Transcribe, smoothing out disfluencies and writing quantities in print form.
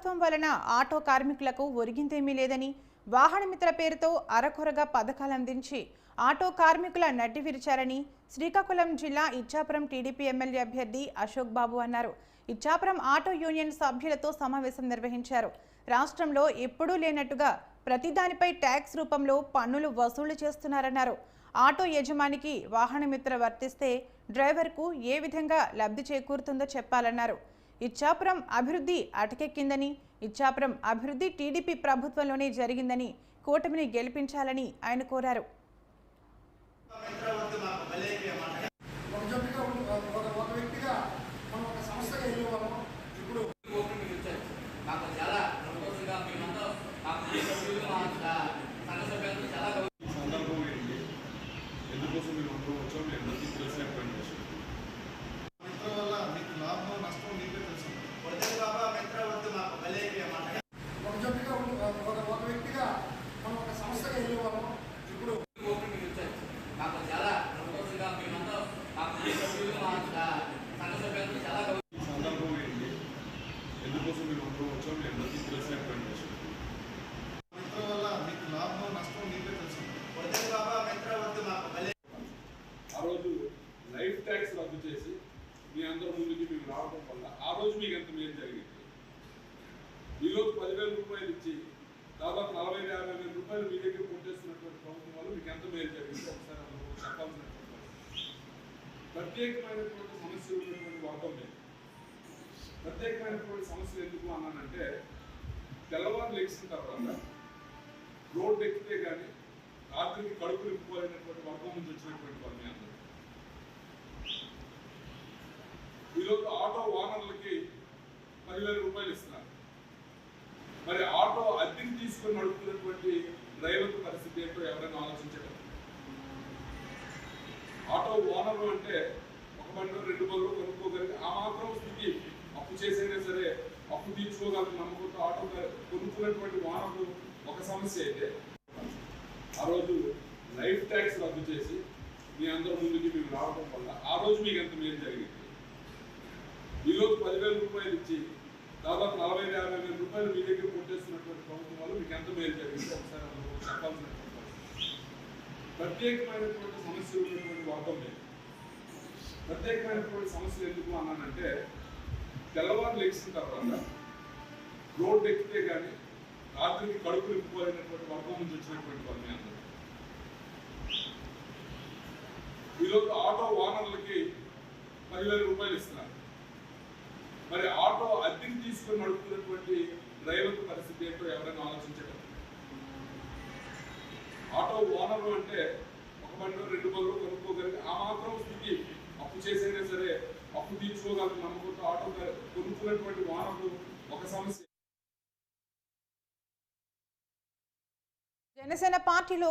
ప్రభుత్వం వలన ఆటో కార్మికులకు ఒరిగిందేమీ లేదని, వాహనమిత్ర పేరుతో అరకొరగా పథకాలు అందించి ఆటో కార్మికుల నడ్డి విరిచారని శ్రీకాకుళం జిల్లా ఇచ్చాపురం టీడీపీ ఎమ్మెల్యే అభ్యర్థి అశోక్ బాబు అన్నారు. ఇచ్చాపురం ఆటో యూనియన్ సభ్యులతో సమావేశం నిర్వహించారు. రాష్ట్రంలో ఎప్పుడూ లేనట్టుగా ప్రతిదానిపై ట్యాక్స్ రూపంలో పన్నులు వసూలు చేస్తున్నారన్నారు. ఆటో యజమానికి వాహనమిత్ర వర్తిస్తే డ్రైవర్కు ఏ విధంగా లబ్ధి చేకూరుతుందో చెప్పాలన్నారు. ఇచ్చాపురం అభివృద్ధి అటకెక్కిందని, ఇచ్చాపురం అభివృద్ధి టీడీపీ ప్రభుత్వంలోనే జరిగిందని, కూటమిని గెలిపించాలని ఆయన కోరారు. లైఫ్ ట్యాక్స్ రద్దు చేసి మీ అందరూ ముందుకి మీకు రావడం వల్ల ఆ రోజు మీకు ఎంత మేలు జరిగింది. ఈరోజు 10,000 రూపాయలు ఇచ్చి దాదాపు 40,000-50,000 రూపాయలు మీ దగ్గర కొట్టేస్తున్నటువంటి ప్రభుత్వం వల్ల మీకు ఎంత మేలు జరిగింది ఒకసారి చెప్పాల్సినటువంటి ప్రత్యేకమైనటువంటి సమస్యలు ఉన్నటువంటి వర్గం లేదు. ప్రత్యేకమైనటువంటి సమస్యలు ఎందుకు అన్నానంటే, తెల్లవారు లెక్సిన తర్వాత రోడ్డు ఎక్కితే కానీ రాత్రికి కడుపు నింపుకోలేనటువంటి వర్గం నుంచి వచ్చినటువంటి వాళ్ళు అందరూ. ఈరోజు ఆటో ఓనర్లకి 10,000 రూపాయలు ఇస్తున్నారు. మరి ఆటో అద్దెకి తీసుకొని నడుపుతున్నటువంటి డ్రైవర్ల పరిస్థితి ఏంటో ఎవరైనా ఆలోచించగలరు? ఆటో ఓనర్లు అంటే ఒక బండిలో 2 బండ్లు కొనుక్కోగలిగి ఆ మాత్రం స్థితి అప్పు చేసైనా సరే అప్పు తీర్చుకోగలిగిన నమ్మకంతో ఆటో కొనుక్కున్నటువంటి ఓనర్లు ఒక సమస్య అయితే, ఆ రోజు లైఫ్ ట్యాక్స్ రద్దు చేసి మీ అందరూ ముందుకి మీకు రావడం వల్ల ఆ రోజు మీకు ఎంత మేలు జరిగింది. ఈరోజు 10,000 రూపాయలు ఇచ్చి దాదాపు 40,000-50,000 రూపాయలు మీ దగ్గర కొట్టేస్తున్నటువంటి ప్రభుత్వం వల్ల మీకు ఎంత మేలు జరిగింది ఒకసారి చెప్పాల్సినటువంటి ప్రత్యేకమైనటువంటి సమస్యలు ఉన్నటువంటి వర్గం లేదు. ప్రత్యేకమైనటువంటి సమస్యలు ఎందుకు అన్నానంటే, తెల్లవారు లెక్సిన తర్వాత రోడ్డు ఎక్కితే కానీ రాత్రికి కడుపు నింపుకోలేనటువంటి వర్గం నుంచి వచ్చినటువంటి వాళ్ళు అందరూ. ఈరోజు ఆటో ఓనర్లకి 10,000 రూపాయలు ఇస్తున్నారు. మరి ఆటో అద్దెకి తీసుకొని నడుపుతున్నటువంటి డ్రైవర్ల పరిస్థితి ఏంటో ఎవరైనా ఆలోచించగలరు? ఆటో ఓనర్లు అంటే ఒక బండిలో 2 బండ్లు కొనుక్కోగలిగి ఆ మాత్రం స్థితి అప్పు చేసైనా సరే అప్పు తీర్చుకోగలిగిన నమ్మకంతో ఆటో కొనుక్కున్నటువంటి ఓనర్లు ఒక సమస్య. జనసేన పార్టీలో